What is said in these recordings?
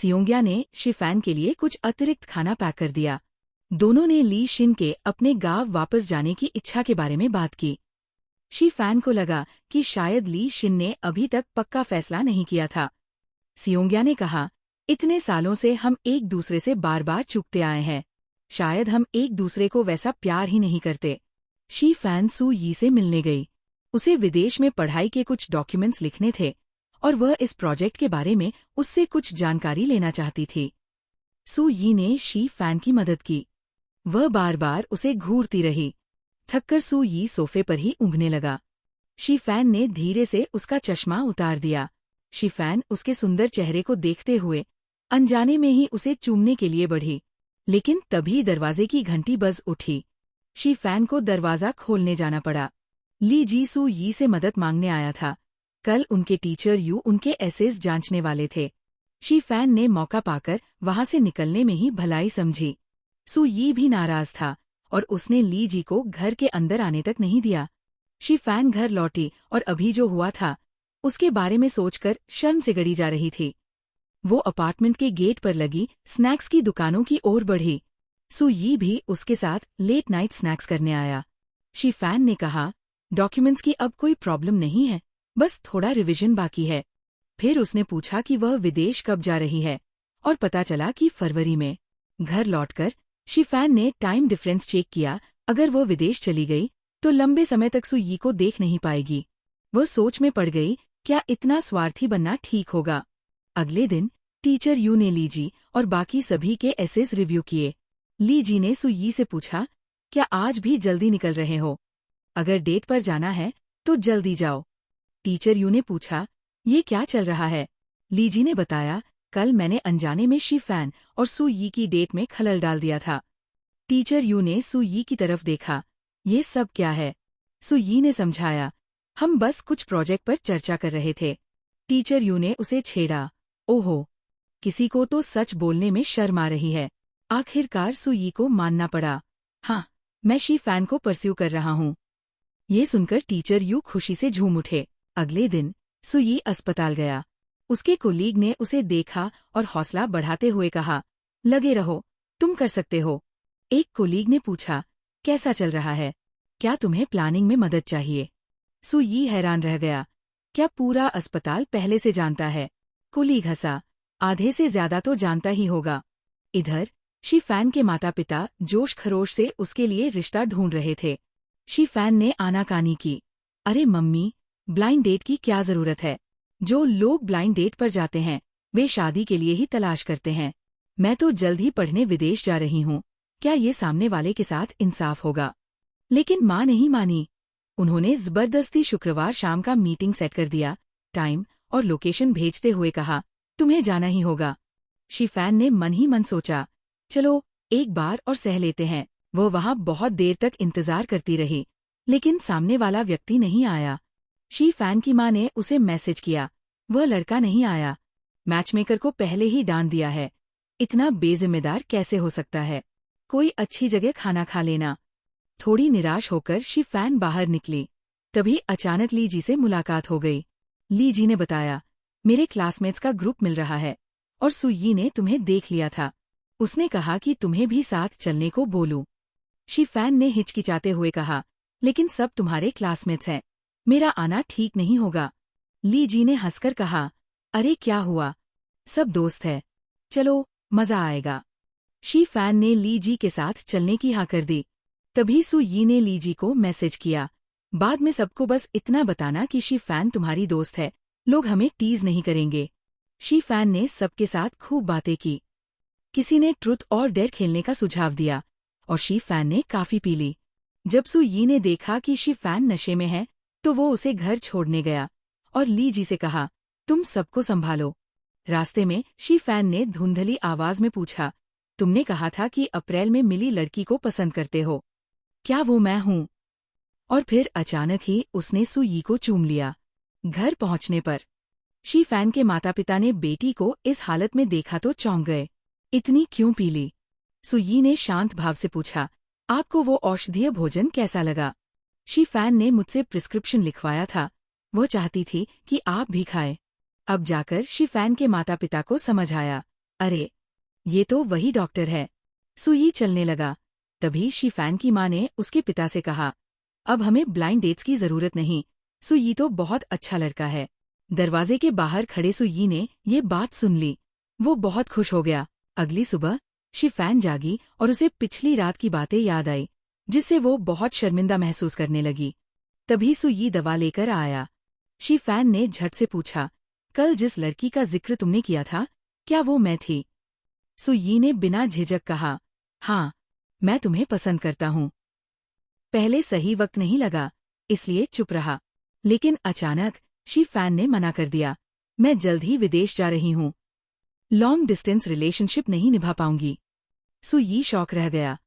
सियोंग्या ने शिफैन के लिए कुछ अतिरिक्त खाना पैक कर दिया। दोनों ने ली शिन के अपने गांव वापस जाने की इच्छा के बारे में बात की। शिफैन को लगा कि शायद ली शिन ने अभी तक पक्का फैसला नहीं किया था। सियोंग्या ने कहा, इतने सालों से हम एक दूसरे से बार बार चूकते आए हैं, शायद हम एक दूसरे को वैसा प्यार ही नहीं करते। शिफैन सू यी से मिलने गई। उसे विदेश में पढ़ाई के कुछ डॉक्यूमेंट्स लिखने थे और वह इस प्रोजेक्ट के बारे में उससे कुछ जानकारी लेना चाहती थी। सू यी ने शिफैन की मदद की। वह बार बार उसे घूरती रही। थककर सू यी सोफे पर ही ऊँघने लगा। शिफैन ने धीरे से उसका चश्मा उतार दिया। शिफैन उसके सुंदर चेहरे को देखते हुए अनजाने में ही उसे चूमने के लिए बढ़ी, लेकिन तभी दरवाजे की घंटी बज उठी। शिफैन को दरवाजा खोलने जाना पड़ा। ली जी सू यी से मदद मांगने आया था। कल उनके टीचर यू उनके एसेज जांचने वाले थे। शिफैन ने मौका पाकर वहां से निकलने में ही भलाई समझी। सू यी भी नाराज था और उसने ली जी को घर के अंदर आने तक नहीं दिया। शिफैन घर लौटी और अभी जो हुआ था उसके बारे में सोचकर शर्म से गड़ी जा रही थी। वो अपार्टमेंट के गेट पर लगी स्नैक्स की दुकानों की ओर बढ़ी। सू यी भी उसके साथ लेट नाइट स्नैक्स करने आया। शिफैन ने कहा, डॉक्यूमेंट्स की अब कोई प्रॉब्लम नहीं है, बस थोड़ा रिवीजन बाकी है। फिर उसने पूछा कि वह विदेश कब जा रही है और पता चला कि फरवरी में। घर लौटकर शिफैन ने टाइम डिफरेंस चेक किया। अगर वह विदेश चली गई तो लंबे समय तक सू यी को देख नहीं पाएगी। वह सोच में पड़ गई, क्या इतना स्वार्थी बनना ठीक होगा। अगले दिन टीचर यू ने ली जी और बाकी सभी के एसेज रिव्यू किए। ली जी ने सू यी से पूछा, क्या आज भी जल्दी निकल रहे हो? अगर डेट पर जाना है तो जल्दी जाओ। टीचर यू ने पूछा, ये क्या चल रहा है? ली जी ने बताया, कल मैंने अनजाने में शिफैन और सू यी की डेट में खलल डाल दिया था। टीचर यू ने सू यी की तरफ देखा, ये सब क्या है? सू यी ने समझाया, हम बस कुछ प्रोजेक्ट पर चर्चा कर रहे थे। टीचर यू ने उसे छेड़ा, ओहो, किसी को तो सच बोलने में शर्म आ रही है। आखिरकार सू यी को मानना पड़ा, हाँ, मैं शिफैन को परस्यू कर रहा हूँ। ये सुनकर टीचर यू खुशी से झूम उठे। अगले दिन सू यी अस्पताल गया। उसके कोलीग ने उसे देखा और हौसला बढ़ाते हुए कहा, लगे रहो, तुम कर सकते हो। एक कोलीग ने पूछा, कैसा चल रहा है? क्या तुम्हें प्लानिंग में मदद चाहिए? सू यी हैरान रह गया, क्या पूरा अस्पताल पहले से जानता है? कोलीग हंसा, आधे से ज्यादा तो जानता ही होगा। इधर शिफैन के माता पिता जोश खरोश से उसके लिए रिश्ता ढूंढ रहे थे। शिफैन ने आनाकानी की, अरे मम्मी, ब्लाइंड डेट की क्या जरूरत है? जो लोग ब्लाइंड डेट पर जाते हैं वे शादी के लिए ही तलाश करते हैं। मैं तो जल्द ही पढ़ने विदेश जा रही हूँ, क्या ये सामने वाले के साथ इंसाफ होगा? लेकिन माँ नहीं मानी। उन्होंने जबरदस्ती शुक्रवार शाम का मीटिंग सेट कर दिया, टाइम और लोकेशन भेजते हुए कहा, तुम्हें जाना ही होगा। शिफैन ने मन ही मन सोचा, चलो एक बार और सह लेते हैं। वो वहाँ बहुत देर तक इंतजार करती रही, लेकिन सामने वाला व्यक्ति नहीं आया। शिफैन की माँ ने उसे मैसेज किया, वह लड़का नहीं आया। मैचमेकर को पहले ही डांट दिया है, इतना बेजिम्मेदार कैसे हो सकता है? कोई अच्छी जगह खाना खा लेना। थोड़ी निराश होकर शिफैन बाहर निकली। तभी अचानक ली जी से मुलाकात हो गई। ली जी ने बताया, मेरे क्लासमेट्स का ग्रुप मिल रहा है और सू यी ने तुम्हें देख लिया था। उसने कहा कि तुम्हें भी साथ चलने को बोलूं। शिफैन ने हिचकिचाते हुए कहा, लेकिन सब तुम्हारे क्लासमेट्स हैं, मेरा आना ठीक नहीं होगा। ली जी ने हंसकर कहा, अरे क्या हुआ, सब दोस्त है, चलो मजा आएगा। शिफैन ने ली जी के साथ चलने की हाँ कर दी। तभी सू यी ने ली जी को मैसेज किया, बाद में सबको बस इतना बताना कि शिफैन तुम्हारी दोस्त है, लोग हमें टीज नहीं करेंगे। शिफैन ने सबके साथ खूब बातें की। किसी ने ट्रुथ और डेयर खेलने का सुझाव दिया और शिफैन ने काफी पी ली। जब सू यी ने देखा कि शिफैन नशे में है तो वो उसे घर छोड़ने गया और ली जी से कहा, तुम सबको संभालो। रास्ते में शिफैन ने धुंधली आवाज में पूछा, तुमने कहा था कि अप्रैल में मिली लड़की को पसंद करते हो, क्या वो मैं हूँ? और फिर अचानक ही उसने सू यी को चूम लिया। घर पहुंचने पर शिफैन के माता पिता ने बेटी को इस हालत में देखा तो चौंक गए, इतनी क्यों पी ली? सू यी ने शांत भाव से पूछा, आपको वो औषधीय भोजन कैसा लगा? शिफैन ने मुझसे प्रिस्क्रिप्शन लिखवाया था, वो चाहती थी कि आप भी खाएं। अब जाकर शिफैन के माता पिता को समझ आया, अरे, ये तो वही डॉक्टर है। सुई चलने लगा। तभी शीफैन की माँ ने उसके पिता से कहा, अब हमें ब्लाइंड डेट्स की जरूरत नहीं, सुई तो बहुत अच्छा लड़का है। दरवाजे के बाहर खड़े सुई ने ये बात सुन ली। वो बहुत खुश हो गया। अगली सुबह शीफैन जागी और उसे पिछली रात की बातें याद आई, जिससे वो बहुत शर्मिंदा महसूस करने लगी। तभी सुई दवा लेकर आया। शीफैन ने झट से पूछा, कल जिस लड़की का जिक्र तुमने किया था, क्या वो मैं थी? सुई ने बिना झिझक कहा, हाँ, मैं तुम्हें पसंद करता हूँ। पहले सही वक्त नहीं लगा, इसलिए चुप रहा। लेकिन अचानक शीफैन ने मना कर दिया, मैं जल्द ही विदेश जा रही हूँ। लॉन्ग डिस्टेंस रिलेशनशिप नहीं निभा पाऊंगी। सुई शौक रह गया।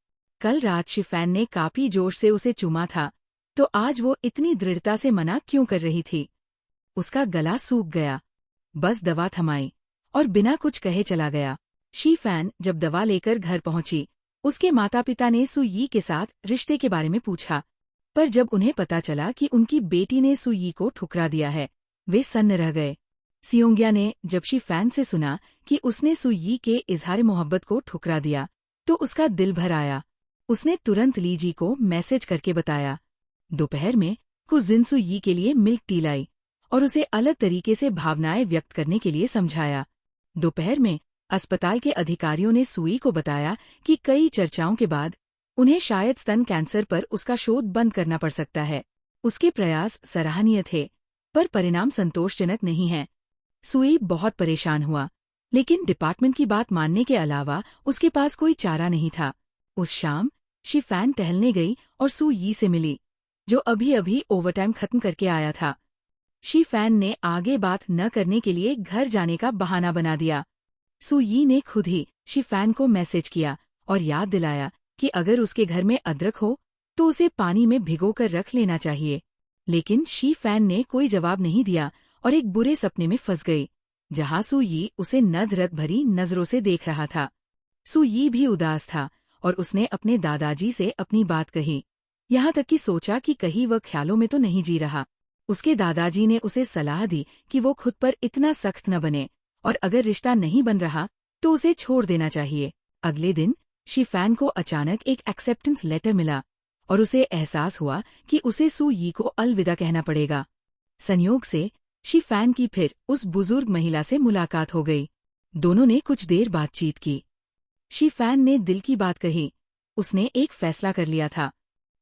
कल रात शीफैन ने काफी जोश से उसे चूमा था, तो आज वो इतनी दृढ़ता से मना क्यों कर रही थी? उसका गला सूख गया। बस दवा थमाई और बिना कुछ कहे चला गया। शीफैन जब दवा लेकर घर पहुंची, उसके माता पिता ने सुई के साथ रिश्ते के बारे में पूछा, पर जब उन्हें पता चला कि उनकी बेटी ने सुई को ठुकरा दिया है, वे सन्न रह गए। सियोंग्या ने जब शीफैन से सुना कि उसने सुई के इजहार मोहब्बत को ठुकरा दिया, तो उसका दिल भर आया। उसने तुरंत ली जी को मैसेज करके बताया। दोपहर में कुजिन सुई के लिए मिल्क टी लाई और उसे अलग तरीके से भावनाएं व्यक्त करने के लिए समझाया। दोपहर में अस्पताल के अधिकारियों ने सुई को बताया कि कई चर्चाओं के बाद उन्हें शायद स्तन कैंसर पर उसका शोध बंद करना पड़ सकता है। उसके प्रयास सराहनीय थे, पर परिणाम संतोषजनक नहीं है। सुई बहुत परेशान हुआ, लेकिन डिपार्टमेंट की बात मानने के अलावा उसके पास कोई चारा नहीं था। उस शाम शीफैन टहलने गई और सुई से मिली, जो अभी अभी ओवरटाइम खत्म करके आया था। शीफैन ने आगे बात न करने के लिए घर जाने का बहाना बना दिया। सुई ने खुद ही शीफैन को मैसेज किया और याद दिलाया कि अगर उसके घर में अदरक हो तो उसे पानी में भिगोकर रख लेना चाहिए। लेकिन शीफैन ने कोई जवाब नहीं दिया और एक बुरे सपने में फंस गई, जहां सुई उसे नदरत भरी नजरों से देख रहा था। सुई भी उदास था और उसने अपने दादाजी से अपनी बात कही, यहाँ तक कि सोचा कि कहीं वह ख्यालों में तो नहीं जी रहा। उसके दादाजी ने उसे सलाह दी कि वो खुद पर इतना सख्त न बने और अगर रिश्ता नहीं बन रहा तो उसे छोड़ देना चाहिए। अगले दिन शीफैन को अचानक एक एक्सेप्टेंस लेटर मिला और उसे एहसास हुआ कि उसे सुई को अलविदा कहना पड़ेगा। संयोग से शीफैन की फिर उस बुजुर्ग महिला से मुलाकात हो गई। दोनों ने कुछ देर बातचीत की। शीफैन ने दिल की बात कही। उसने एक फैसला कर लिया था।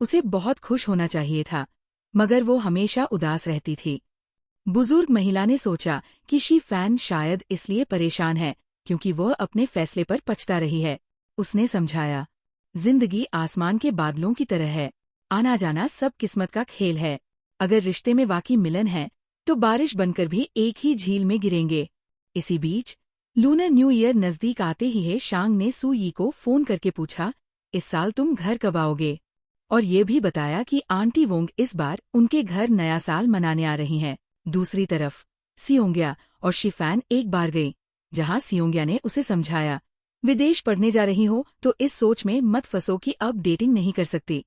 उसे बहुत खुश होना चाहिए था, मगर वो हमेशा उदास रहती थी। बुजुर्ग महिला ने सोचा कि शीफैन शायद इसलिए परेशान है क्योंकि वह अपने फैसले पर पछता रही है। उसने समझाया, जिंदगी आसमान के बादलों की तरह है, आना जाना सब किस्मत का खेल है। अगर रिश्ते में वाकई मिलन है तो बारिश बनकर भी एक ही झील में गिरेंगे। इसी बीच लूनर न्यू ईयर नजदीक आते ही है शांग ने सुई को फोन करके पूछा, इस साल तुम घर कब आओगे? और ये भी बताया कि आंटी वोंग इस बार उनके घर नया साल मनाने आ रही हैं। दूसरी तरफ सियोंग्या और शीफैन एक बार गई, जहां सियोंग्या ने उसे समझाया, विदेश पढ़ने जा रही हो तो इस सोच में मत फंसो कि अब डेटिंग नहीं कर सकती।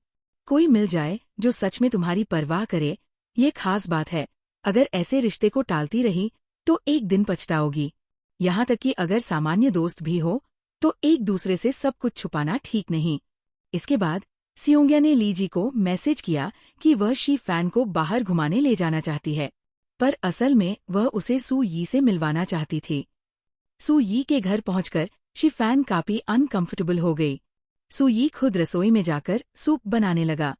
कोई मिल जाए जो सच में तुम्हारी परवाह करे, ये खास बात है। अगर ऐसे रिश्ते को टालती रही तो एक दिन पछताओगी। यहाँ तक कि अगर सामान्य दोस्त भी हो तो एक दूसरे से सब कुछ छुपाना ठीक नहीं। इसके बाद सियोंग्या ने ली जी को मैसेज किया कि वह शीफैन को बाहर घुमाने ले जाना चाहती है, पर असल में वह उसे सुई से मिलवाना चाहती थी। सुई के घर पहुंचकर शीफैन काफी अनकंफर्टेबल हो गई। सुई खुद रसोई में जाकर सूप बनाने लगा।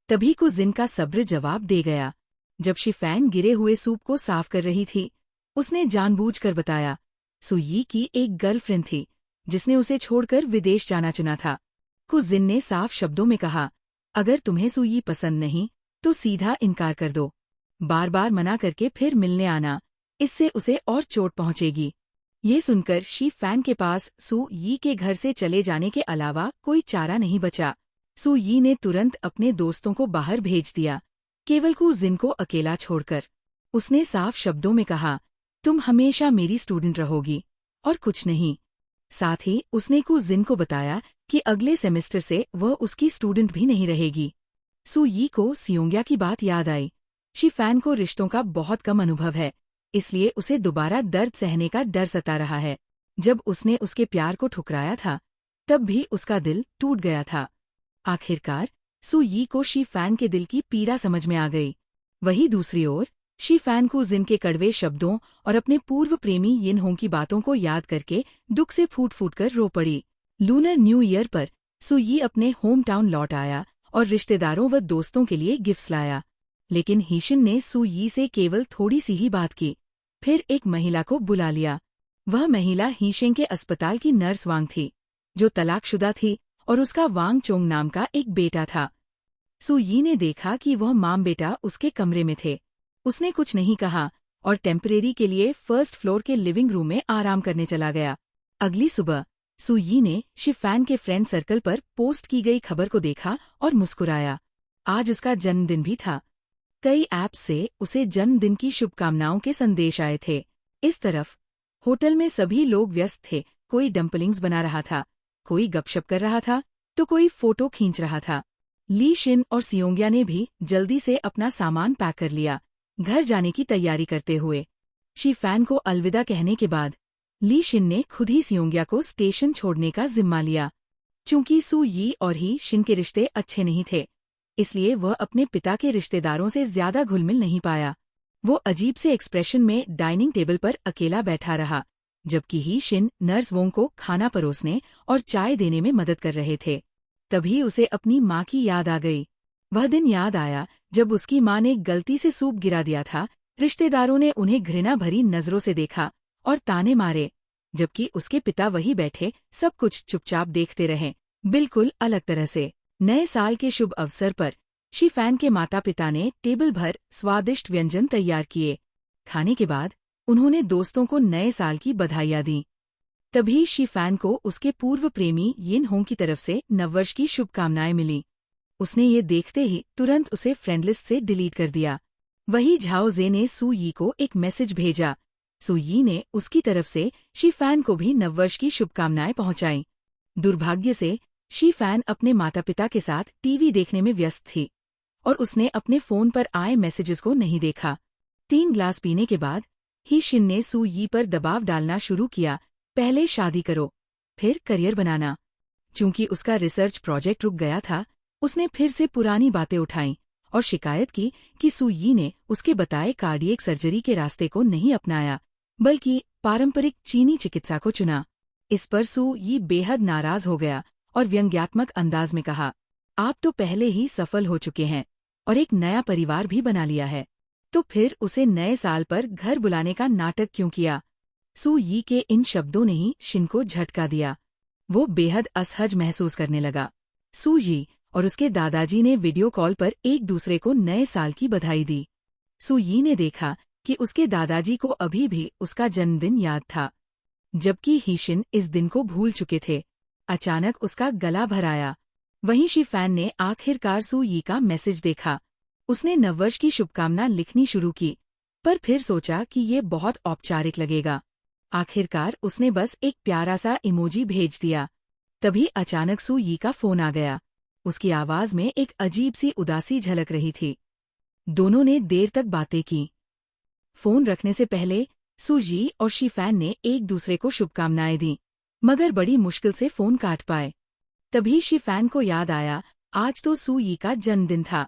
तभी कुजिन का सब्र जवाब दे गया। जब शीफैन गिरे हुए सूप को साफ कर रही थी, उसने जानबूझकर बताया, सुई की एक गर्लफ्रेंड थी जिसने उसे छोड़कर विदेश जाना चुना था। कुजिन ने साफ शब्दों में कहा, अगर तुम्हें सुई पसंद नहीं तो सीधा इनकार कर दो। बार बार मना करके फिर मिलने आना, इससे उसे और चोट पहुंचेगी। ये सुनकर शीफैन के पास सुई के घर से चले जाने के अलावा कोई चारा नहीं बचा। सुई ने तुरंत अपने दोस्तों को बाहर भेज दिया, केवल कुजिन को अकेला छोड़कर। उसने साफ शब्दों में कहा, तुम हमेशा मेरी स्टूडेंट रहोगी और कुछ नहीं। साथ ही उसने कुजिन को बताया कि अगले सेमेस्टर से वह उसकी स्टूडेंट भी नहीं रहेगी। सुई को सियोंग्या की बात याद आई। शीफैन को रिश्तों का बहुत कम अनुभव है, इसलिए उसे दोबारा दर्द सहने का डर सता रहा है। जब उसने उसके प्यार को ठुकराया था, तब भी उसका दिल टूट गया था। आखिरकार सू यी को शी फैन के दिल की पीड़ा समझ में आ गई। वहीं दूसरी ओर शी फैन को जिन के कड़वे शब्दों और अपने पूर्व प्रेमी यिन होंग की बातों को याद करके दुख से फूट फूट कर रो पड़ी। लूनर न्यू ईयर पर सू यी अपने होम टाउन लौट आया और रिश्तेदारों व दोस्तों के लिए गिफ्ट्स लाया। लेकिन हीशिन ने सू यी से केवल थोड़ी सी ही बात की, फिर एक महिला को बुला लिया। वह महिला हीशेंग के अस्पताल की नर्स वांग थी, जो तलाकशुदा थी और उसका वांग चोंग नाम का एक बेटा था। सू यी ने देखा कि वह माम बेटा उसके कमरे में थे। उसने कुछ नहीं कहा और टेम्परेरी के लिए फर्स्ट फ्लोर के लिविंग रूम में आराम करने चला गया। अगली सुबह सू यी ने शी फैन के फ्रेंड सर्कल पर पोस्ट की गई खबर को देखा और मुस्कुराया। आज उसका जन्मदिन भी था। कई ऐप्स से उसे जन्मदिन की शुभकामनाओं के संदेश आए थे। इस तरफ होटल में सभी लोग व्यस्त थे। कोई डम्पलिंग्स बना रहा था, कोई गपशप कर रहा था, तो कोई फोटो खींच रहा था। ली शिन और सियोंग्या ने भी जल्दी से अपना सामान पैक कर लिया, घर जाने की तैयारी करते हुए। शी फैन को अलविदा कहने के बाद ली शिन ने खुद ही सियोंग्या को स्टेशन छोड़ने का जिम्मा लिया। चूंकि सू यी और ही शिन के रिश्ते अच्छे नहीं थे, इसलिए वह अपने पिता के रिश्तेदारों से ज्यादा घुल मिल नहीं पाया। वो अजीब से एक्सप्रेशन में डाइनिंग टेबल पर अकेला बैठा रहा, जबकि ही शिन नर्स वोंग को खाना परोसने और चाय देने में मदद कर रहे थे। तभी उसे अपनी माँ की याद आ गई। वह दिन याद आया जब उसकी माँ ने गलती से सूप गिरा दिया था। रिश्तेदारों ने उन्हें घृणा भरी नजरों से देखा और ताने मारे, जबकि उसके पिता वही बैठे सब कुछ चुपचाप देखते रहे, बिल्कुल अलग तरह से। नए साल के शुभ अवसर पर शी फैन के माता पिता ने टेबल भर स्वादिष्ट व्यंजन तैयार किए। खाने के बाद उन्होंने दोस्तों को नए साल की बधाइयां दी। तभी शी फैन को उसके पूर्व प्रेमी यिन होंग की तरफ से नववर्ष की शुभकामनाएं मिली। उसने ये देखते ही तुरंत उसे फ्रेंड लिस्ट से डिलीट कर दिया। वही झाओ जे ने सू यी को एक मैसेज भेजा। सू यी ने उसकी तरफ से शी फैन को भी नववर्ष की शुभकामनाएं पहुंचाईं। दुर्भाग्य से शी फैन अपने माता पिता के साथ टीवी देखने में व्यस्त थी और उसने अपने फोन पर आए मैसेजेस को नहीं देखा। 3 ग्लास पीने के बाद ही शिन ने सू यी पर दबाव डालना शुरू किया, पहले शादी करो, फिर करियर बनाना। चूंकि उसका रिसर्च प्रोजेक्ट रुक गया था, उसने फिर से पुरानी बातें उठाईं और शिकायत की कि सू यी ने उसके बताए कार्डियक सर्जरी के रास्ते को नहीं अपनाया, बल्कि पारंपरिक चीनी चिकित्सा को चुना। इस पर सू यी बेहद नाराज हो गया और व्यंग्यात्मक अंदाज में कहा, आप तो पहले ही सफल हो चुके हैं और एक नया परिवार भी बना लिया है, तो फिर उसे नए साल पर घर बुलाने का नाटक क्यों किया। सू यी के इन शब्दों ने ही शिन को झटका दिया। वो बेहद असहज महसूस करने लगा। सू यी और उसके दादाजी ने वीडियो कॉल पर एक दूसरे को नए साल की बधाई दी। सू यी ने देखा कि उसके दादाजी को अभी भी उसका जन्मदिन याद था, जबकि हीशिन इस दिन को भूल चुके थे। अचानक उसका गला भर आया। वहीं शी फैन ने आखिरकार सू यी का मैसेज देखा। उसने नववर्ष की शुभकामना लिखनी शुरू की, पर फिर सोचा कि ये बहुत औपचारिक लगेगा। आखिरकार उसने बस एक प्यारा सा इमोजी भेज दिया। तभी अचानक सू यी का फोन आ गया। उसकी आवाज में एक अजीब सी उदासी झलक रही थी। दोनों ने देर तक बातें की। फोन रखने से पहले सू यी और शी फैन ने एक दूसरे को शुभकामनाएं दी, मगर बड़ी मुश्किल से फोन काट पाए। तभी शी फैन को याद आया, आज तो सू यी का जन्मदिन था।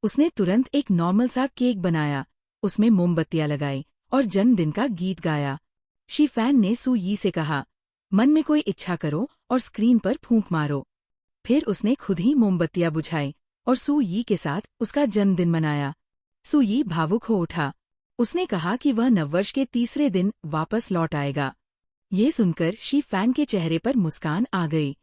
उसने तुरंत एक नॉर्मल सा केक बनाया, उसमें मोमबत्तियां लगाई और जन्मदिन का गीत गाया। शी फैन ने सू यी से कहा, मन में कोई इच्छा करो और स्क्रीन पर फूंक मारो। फिर उसने खुद ही मोमबत्तियां बुझाई और सू यी के साथ उसका जन्मदिन मनाया। सू यी भावुक हो उठा। उसने कहा कि वह नववर्ष के तीसरे दिन वापस लौट आएगा। ये सुनकर शी फैन के चेहरे पर मुस्कान आ गई।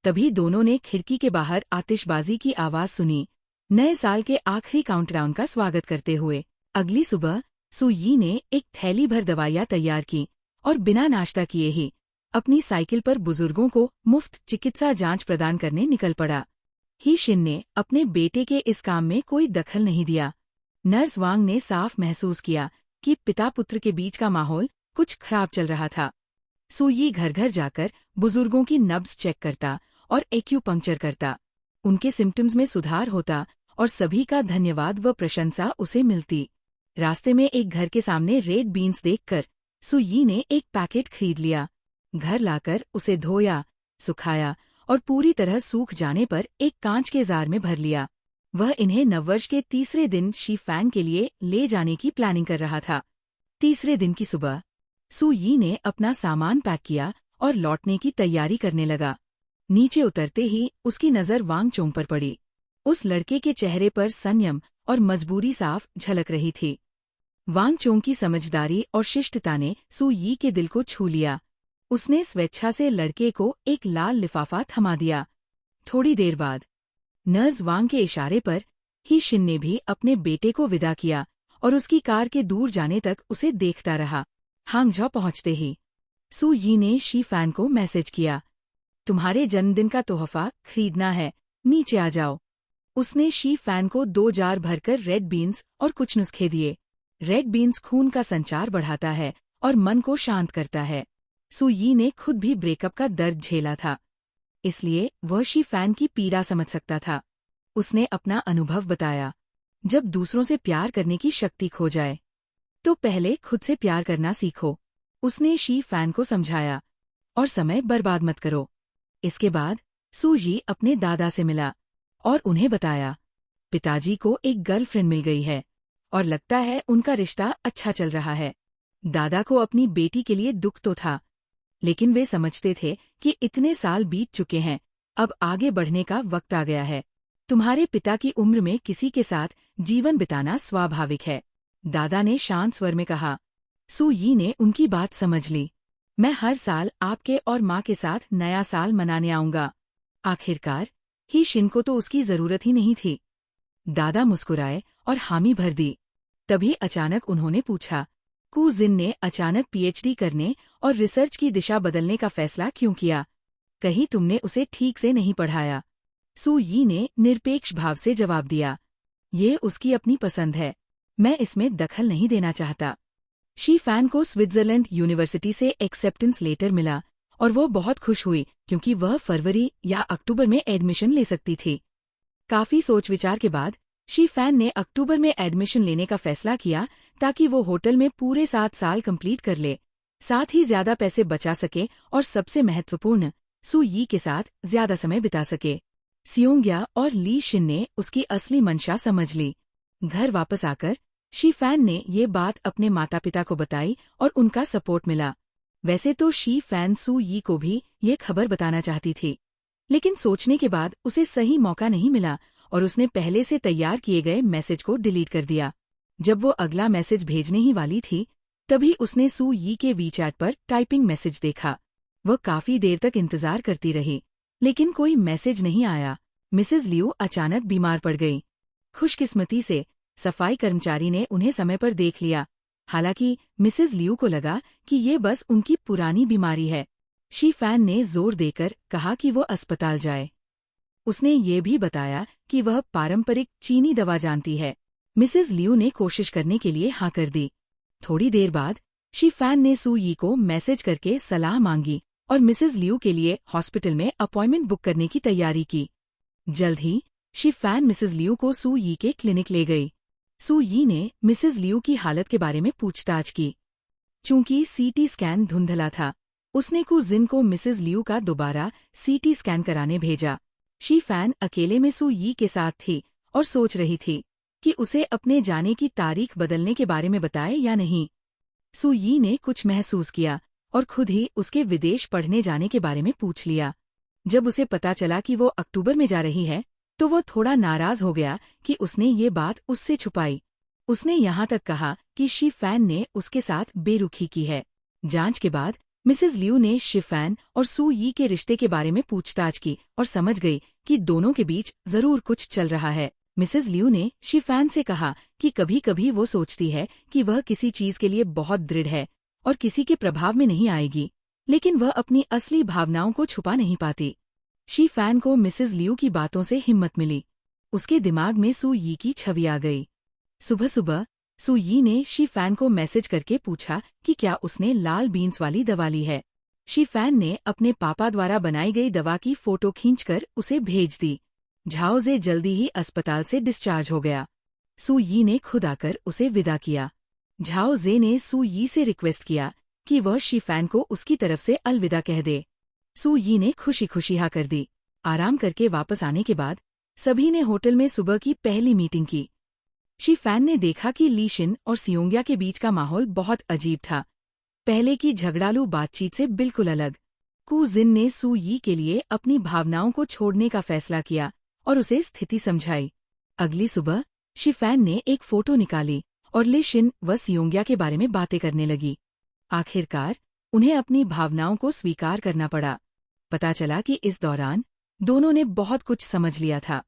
तभी दोनों ने खिड़की के बाहर आतिशबाजी की आवाज सुनी, नए साल के आखिरी काउंटडाउन का स्वागत करते हुए। अगली सुबह सू यी ने एक थैली भर दवाइयां तैयार की और बिना नाश्ता किए ही अपनी साइकिल पर बुजुर्गों को मुफ्त चिकित्सा जांच प्रदान करने निकल पड़ा। ही शिन ने अपने बेटे के इस काम में कोई दखल नहीं दिया। नर्स वांग ने साफ महसूस किया कि पिता पुत्र के बीच का माहौल कुछ खराब चल रहा था। सू यी घर घर जाकर बुजुर्गों की नब्ज चेक करता और एक्यूपंक्चर करता। उनके सिम्टम्स में सुधार होता और सभी का धन्यवाद व प्रशंसा उसे मिलती। रास्ते में एक घर के सामने रेड बीन्स देखकर सू यी ने एक पैकेट खरीद लिया। घर लाकर उसे धोया, सुखाया और पूरी तरह सूख जाने पर एक कांच के जार में भर लिया। वह इन्हें नववर्ष के तीसरे दिन शी फैन के लिए ले जाने की प्लानिंग कर रहा था। तीसरे दिन की सुबह सू यी ने अपना सामान पैक किया और लौटने की तैयारी करने लगा। नीचे उतरते ही उसकी नज़र वांग चोंग पर पड़ी। उस लड़के के चेहरे पर संयम और मजबूरी साफ झलक रही थी। वांग चोंग की समझदारी और शिष्टता ने सू यी के दिल को छू लिया। उसने स्वेच्छा से लड़के को एक लाल लिफाफा थमा दिया। थोड़ी देर बाद नर्स वांग के इशारे पर ही शिन ने भी अपने बेटे को विदा किया और उसकी कार के दूर जाने तक उसे देखता रहा। हांगझौ पहुंचते ही सू यी ने शी फैन को मैसेज किया, तुम्हारे जन्मदिन का तोहफा खरीदना है, नीचे आ जाओ। उसने शी फैन को 2 जार भरकर रेड बीन्स और कुछ नुस्खे दिए। रेड बीन्स खून का संचार बढ़ाता है और मन को शांत करता है। सू यी ने खुद भी ब्रेकअप का दर्द झेला था, इसलिए वह शी फैन की पीड़ा समझ सकता था। उसने अपना अनुभव बताया, जब दूसरों से प्यार करने की शक्ति खो जाए तो पहले खुद से प्यार करना सीखो। उसने शी फैन को समझाया, और समय बर्बाद मत करो। इसके बाद सू यी अपने दादा से मिला और उन्हें बताया, पिताजी को एक गर्लफ्रेंड मिल गई है और लगता है उनका रिश्ता अच्छा चल रहा है। दादा को अपनी बेटी के लिए दुख तो था, लेकिन वे समझते थे कि इतने साल बीत चुके हैं, अब आगे बढ़ने का वक्त आ गया है। तुम्हारे पिता की उम्र में किसी के साथ जीवन बिताना स्वाभाविक है, दादा ने शांत स्वर में कहा। सू यी ने उनकी बात समझ ली। मैं हर साल आपके और माँ के साथ नया साल मनाने आऊंगा। आखिरकार ही शिन को तो उसकी जरूरत ही नहीं थी। दादा मुस्कुराए और हामी भर दी। तभी अचानक उन्होंने पूछा, कू जिन ने अचानक पीएचडी करने और रिसर्च की दिशा बदलने का फैसला क्यों किया? कहीं तुमने उसे ठीक से नहीं पढ़ाया? सू यी ने निरपेक्ष भाव से जवाब दिया, ये उसकी अपनी पसंद है, मैं इसमें दखल नहीं देना चाहता। शी फैन को स्विट्जरलैंड यूनिवर्सिटी से एक्सेप्टेंस लेटर मिला और वो बहुत खुश हुई क्योंकि वह फरवरी या अक्टूबर में एडमिशन ले सकती थी। काफी सोच विचार के बाद शी फैन ने अक्टूबर में एडमिशन लेने का फैसला किया ताकि वो होटल में पूरे 7 साल कंप्लीट कर ले, साथ ही ज्यादा पैसे बचा सके और सबसे महत्वपूर्ण, सू यी के साथ ज्यादा समय बिता सके। सियोंग्या और ली शिन ने उसकी असली मंशा समझ ली। घर वापस आकर शी फैन ने ये बात अपने माता पिता को बताई और उनका सपोर्ट मिला। वैसे तो शी फैन सू यी को भी ये खबर बताना चाहती थी, लेकिन सोचने के बाद उसे सही मौका नहीं मिला और उसने पहले से तैयार किए गए मैसेज को डिलीट कर दिया। जब वो अगला मैसेज भेजने ही वाली थी, तभी उसने सू यी के वीचैट पर टाइपिंग मैसेज देखा। वह काफी देर तक इंतजार करती रही, लेकिन कोई मैसेज नहीं आया। मिसेज लियू अचानक बीमार पड़ गई। खुशकिस्मती से सफाई कर्मचारी ने उन्हें समय पर देख लिया। हालांकि मिसेज लियू को लगा कि ये बस उनकी पुरानी बीमारी है। शी फैन ने जोर देकर कहा कि वो अस्पताल जाए। उसने ये भी बताया कि वह पारंपरिक चीनी दवा जानती है। मिसेज लियू ने कोशिश करने के लिए हाँ कर दी। थोड़ी देर बाद शी फैन ने सू यी को मैसेज करके सलाह मांगी और मिसेज लियू के लिए हॉस्पिटल में अपॉइंटमेंट बुक करने की तैयारी की। जल्द ही शी फैन मिसेज लियू को सू यी के क्लिनिक ले गई। सू यी ने मिसेज लियू की हालत के बारे में पूछताछ की। चूंकि सीटी स्कैन धुंधला था, उसने कू जिन को मिसेज लियू का दोबारा सीटी स्कैन कराने भेजा। शी फैन अकेले में सू यी के साथ थी और सोच रही थी कि उसे अपने जाने की तारीख बदलने के बारे में बताए या नहीं। सू यी ने कुछ महसूस किया और खुद ही उसके विदेश पढ़ने जाने के बारे में पूछ लिया। जब उसे पता चला कि वो अक्टूबर में जा रही है, तो वो थोड़ा नाराज हो गया कि उसने ये बात उससे छुपाई। उसने यहाँ तक कहा कि शी फैन ने उसके साथ बेरुखी की है। जांच के बाद मिसेज लियू ने शी फैन और सू यी के रिश्ते के बारे में पूछताछ की और समझ गई कि दोनों के बीच जरूर कुछ चल रहा है। मिसेज लियू ने शी फैन से कहा कि कभी कभी वो सोचती है कि वह किसी चीज के लिए बहुत दृढ़ है और किसी के प्रभाव में नहीं आएगी, लेकिन वह अपनी असली भावनाओं को छुपा नहीं पाती। शी फैन को मिसेज लियू की बातों से हिम्मत मिली। उसके दिमाग में सू यी की छवि आ गई। सुबह सुबह सू यी ने शी फैन को मैसेज करके पूछा कि क्या उसने लाल बीन्स वाली दवा ली है। शी फैन ने अपने पापा द्वारा बनाई गई दवा की फोटो खींचकर उसे भेज दी। झाओ जे जल्दी ही अस्पताल से डिस्चार्ज हो गया। सू यी ने खुद आकर उसे विदा किया। झाओ जे ने सू यी से रिक्वेस्ट किया कि वह शीफैन को उसकी तरफ से अलविदा कह दे। सू यी ने खुशी खुशी हाँ कर दी। आराम करके वापस आने के बाद सभी ने होटल में सुबह की पहली मीटिंग की। शीफैन ने देखा कि ली शिन और सियोंग्या के बीच का माहौल बहुत अजीब था, पहले की झगड़ालू बातचीत से बिल्कुल अलग। कू जिन ने सू यी के लिए अपनी भावनाओं को छोड़ने का फैसला किया और उसे स्थिति समझाई। अगली सुबह शीफैन ने एक फोटो निकाली और ली शिन व सियोंग्या के बारे में बातें करने लगी। आखिरकार उन्हें अपनी भावनाओं को स्वीकार करना पड़ा। पता चला कि इस दौरान दोनों ने बहुत कुछ समझ लिया था।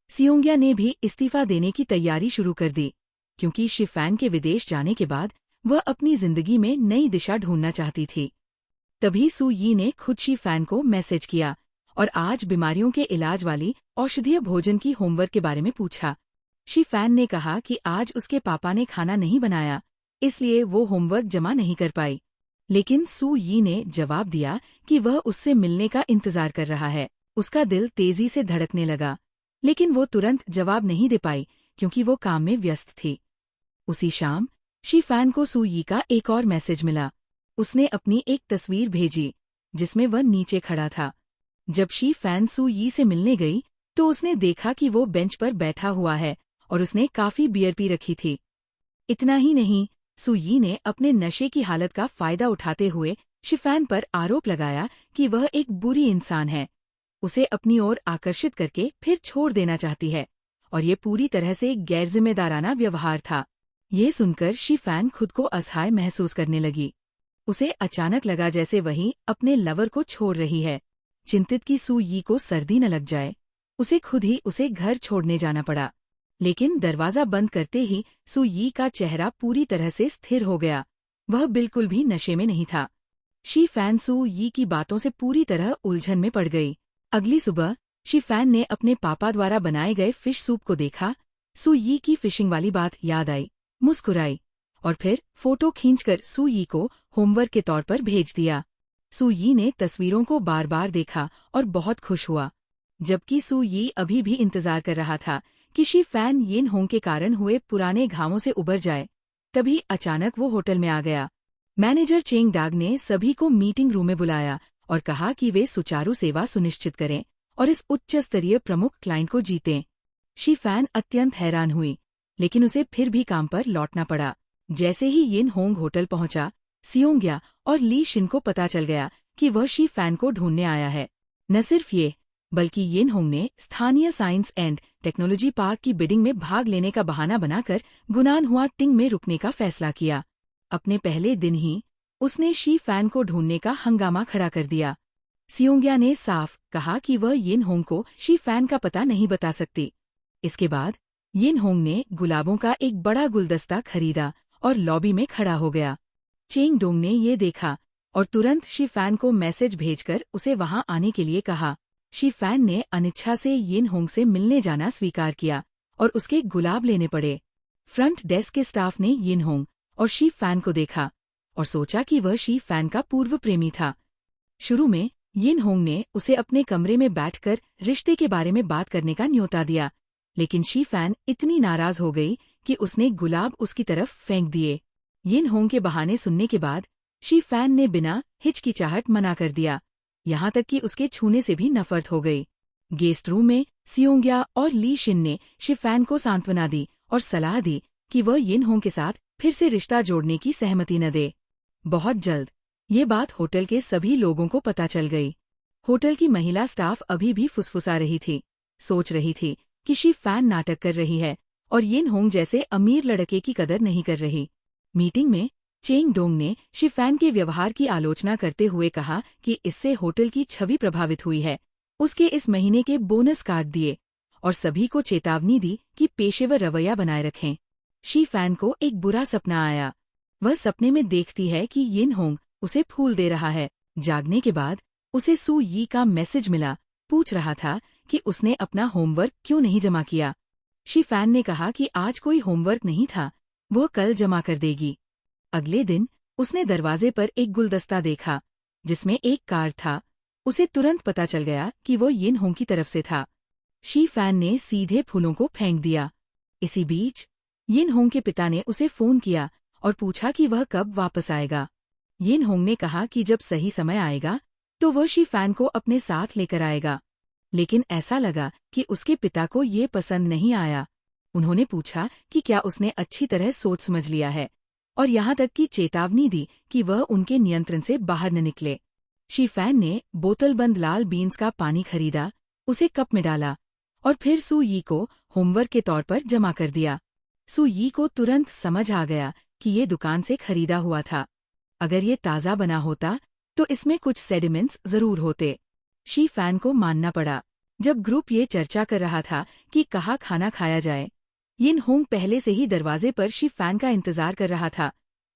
सियोंग्या ने भी इस्तीफा देने की तैयारी शुरू कर दी, क्योंकि शीफैन के विदेश जाने के बाद वह अपनी जिंदगी में नई दिशा ढूंढना चाहती थी। तभी सू यी ने खुद शीफैन को मैसेज किया और आज बीमारियों के इलाज वाली औषधीय भोजन की होमवर्क के बारे में पूछा। शीफैन ने कहा कि आज उसके पापा ने खाना नहीं बनाया, इसलिए वो होमवर्क जमा नहीं कर पाई। लेकिन सू यी ने जवाब दिया कि वह उससे मिलने का इंतजार कर रहा है। उसका दिल तेजी से धड़कने लगा, लेकिन वो तुरंत जवाब नहीं दे पाई क्योंकि वो काम में व्यस्त थी। उसी शाम शीफैन को सू यी का एक और मैसेज मिला। उसने अपनी एक तस्वीर भेजी जिसमें वह नीचे खड़ा था। जब शीफैन सू यी से मिलने गई तो उसने देखा कि वो बेंच पर बैठा हुआ है और उसने काफी बियर पी रखी थी। इतना ही नहीं, सू यी ने अपने नशे की हालत का फायदा उठाते हुए शीफैन पर आरोप लगाया कि वह एक बुरी इंसान है, उसे अपनी ओर आकर्षित करके फिर छोड़ देना चाहती है, और ये पूरी तरह से गैरजिम्मेदाराना व्यवहार था। ये सुनकर शीफैन खुद को असहाय महसूस करने लगी। उसे अचानक लगा जैसे वही अपने लवर को छोड़ रही है। चिंतित कि सू यी को सर्दी न लग जाए, उसे खुद ही उसे घर छोड़ने जाना पड़ा। लेकिन दरवाजा बंद करते ही सू यी का चेहरा पूरी तरह से स्थिर हो गया। वह बिल्कुल भी नशे में नहीं था। शीफैन सू यी की बातों से पूरी तरह उलझन में पड़ गई। अगली सुबह शीफैन ने अपने पापा द्वारा बनाए गए फिश सूप को देखा। सू यी की फिशिंग वाली बात याद आई, मुस्कुराई और फिर फोटो खींचकर सू यी को होमवर्क के तौर पर भेज दिया। सू यी ने तस्वीरों को बार बार देखा और बहुत खुश हुआ, जबकि सू यी अभी भी इंतजार कर रहा था कि शीफैन येन होंग के कारण हुए पुराने घावों से उबर जाए। तभी अचानक वो होटल में आ गया। मैनेजर चेंग डाग ने सभी को मीटिंग रूम में बुलाया और कहा कि वे सुचारू सेवा सुनिश्चित करें और इस उच्च स्तरीय प्रमुख क्लाइंट को जीतें। शीफैन अत्यंत हैरान हुई, लेकिन उसे फिर भी काम पर लौटना पड़ा। जैसे ही येन होंग होटल पहुंचा, सियोंग्या और ली शिन को पता चल गया कि वह शीफैन को ढूंढने आया है। न सिर्फ ये, बल्कि येन होंग ने स्थानीय साइंस एंड टेक्नोलॉजी पार्क की बिडिंग में भाग लेने का बहाना बनाकर गुनान हुआ टिंग में रुकने का फैसला किया। अपने पहले दिन ही उसने शीफैन को ढूंढने का हंगामा खड़ा कर दिया। सियोंग्या ने साफ कहा कि वह येन होंग को शीफैन का पता नहीं बता सकती। इसके बाद येन होंग ने गुलाबों का एक बड़ा गुलदस्ता खरीदा और लॉबी में खड़ा हो गया। चेंग डोंग ने ये देखा और तुरंत शीफैन को मैसेज भेजकर उसे वहां आने के लिए कहा। शीफैन ने अनिच्छा से येन होंग से मिलने जाना स्वीकार किया और उसके गुलाब लेने पड़े। फ्रंट डेस्क के स्टाफ ने येन होंग और शीफैन को देखा और सोचा कि वह शीफैन का पूर्व प्रेमी था। शुरू में येन होंग ने उसे अपने कमरे में बैठकर रिश्ते के बारे में बात करने का न्योता दिया, लेकिन शीफैन इतनी नाराज हो गई कि उसने गुलाब उसकी तरफ फेंक दिए। येन होंग के बहाने सुनने के बाद शीफैन ने बिना हिचकिचाहट मना कर दिया, यहाँ तक कि उसके छूने से भी नफरत हो गई। गेस्ट रूम में सियोंग्या और ली शिन ने शीफैन को सांत्वना दी और सलाह दी कि वह येन होंग के साथ फिर से रिश्ता जोड़ने की सहमति न दे। बहुत जल्द ये बात होटल के सभी लोगों को पता चल गई। होटल की महिला स्टाफ अभी भी फुसफुसा रही थी, सोच रही थी कि शीफैन नाटक कर रही है और येन होंग जैसे अमीर लड़के की कदर नहीं कर रही। मीटिंग में चेंग डोंग ने शीफैन के व्यवहार की आलोचना करते हुए कहा कि इससे होटल की छवि प्रभावित हुई है। उसके इस महीने के बोनस काट दिए और सभी को चेतावनी दी कि पेशेवर रवैया बनाए रखें। शीफैन को एक बुरा सपना आया। वह सपने में देखती है कि येन होंग उसे फूल दे रहा है। जागने के बाद उसे सू यी का मैसेज मिला, पूछ रहा था कि उसने अपना होमवर्क क्यों नहीं जमा किया। शीफैन ने कहा कि आज कोई होमवर्क नहीं था, वह कल जमा कर देगी। अगले दिन उसने दरवाजे पर एक गुलदस्ता देखा जिसमें एक कार्ड था। उसे तुरंत पता चल गया कि वो येन होंग की तरफ से था। शीफैन ने सीधे फूलों को फेंक दिया। इसी बीच येन होंग के पिता ने उसे फोन किया और पूछा कि वह कब वापस आएगा। यिन होंग ने कहा कि जब सही समय आएगा तो वह शी फैन को अपने साथ लेकर आएगा, लेकिन ऐसा लगा कि उसके पिता को ये पसंद नहीं आया। उन्होंने पूछा कि क्या उसने अच्छी तरह सोच समझ लिया है, और यहाँ तक कि चेतावनी दी कि वह उनके नियंत्रण से बाहर न निकले। शी फैन ने बोतलबंद लाल बीन्स का पानी खरीदा, उसे कप में डाला और फिर सू यी को होमवर्क के तौर पर जमा कर दिया। सू यी को तुरंत समझ आ गया कि ये दुकान से खरीदा हुआ था। अगर ये ताज़ा बना होता तो इसमें कुछ सेडिमेंट्स जरूर होते। शी फैन को मानना पड़ा। जब ग्रुप ये चर्चा कर रहा था कि कहाँ खाना खाया जाए, यिन होंग पहले से ही दरवाजे पर शी फैन का इंतजार कर रहा था,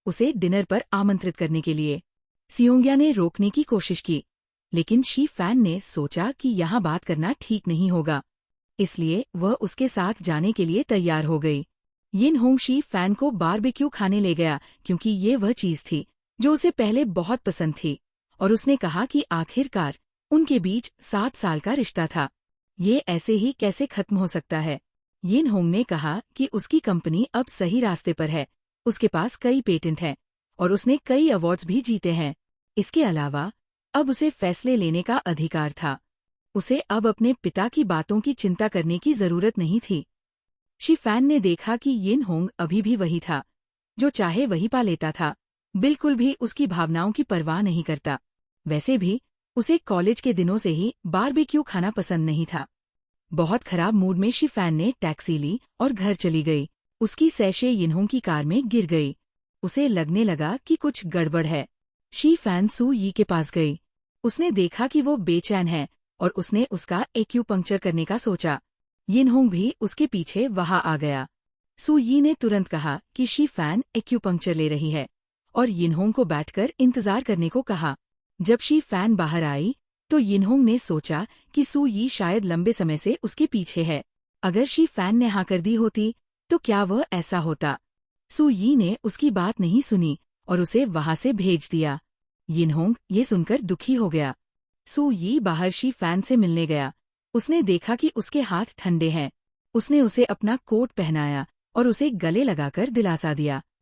उसे डिनर पर आमंत्रित करने के लिए। सियोंग्या ने रोकने की कोशिश की, लेकिन शी फैन ने सोचा कि यहाँ बात करना ठीक नहीं होगा, इसलिए वह उसके साथ जाने के लिए तैयार हो गई। यिन होंग शी फैन को बारबेक्यू खाने ले गया क्योंकि ये वह चीज थी जो उसे पहले बहुत पसंद थी, और उसने कहा कि आखिरकार उनके बीच 7 साल का रिश्ता था। ये ऐसे ही कैसे खत्म हो सकता है। यिन होंग ने कहा कि उसकी कंपनी अब सही रास्ते पर है, उसके पास कई पेटेंट हैं और उसने कई अवार्ड्स भी जीते हैं। इसके अलावा अब उसे फैसले लेने का अधिकार था। उसे अब अपने पिता की बातों की चिंता करने की जरूरत नहीं थी। शी फैन ने देखा कि यिन होंग अभी भी वही था, जो चाहे वही पा लेता था, बिल्कुल भी उसकी भावनाओं की परवाह नहीं करता। वैसे भी उसे कॉलेज के दिनों से ही बारबेक्यू खाना पसंद नहीं था। बहुत खराब मूड में शी फैन ने टैक्सी ली और घर चली गई। उसकी सैशे यिनहोंग की कार में गिर गई। उसे लगने लगा कि कुछ गड़बड़ है। शी फैन सू यी के पास गई। उसने देखा कि वो बेचैन है और उसने उसका एक्यूपंक्चर करने का सोचा। यिनहोंग भी उसके पीछे वहां आ गया। सू यी ने तुरंत कहा कि शी फैन एक्यूपंक्चर ले रही है और यिनहोंग को बैठकर इंतजार करने को कहा। जब शी फैन बाहर आई तो यिनहोंग ने सोचा कि सू यी शायद लंबे समय से उसके पीछे है। अगर शी फैन ने हाँ कर दी होती तो क्या वह ऐसा होता? सू यी ने उसकी बात नहीं सुनी और उसे वहां से भेज दिया। यिनहोंग ये सुनकर दुखी हो गया। सू यी बाहर शी फैन से मिलने गया। उसने देखा कि उसके हाथ ठंडे हैं। उसने उसे अपना कोट पहनाया और उसे गले लगाकर दिलासा दिया।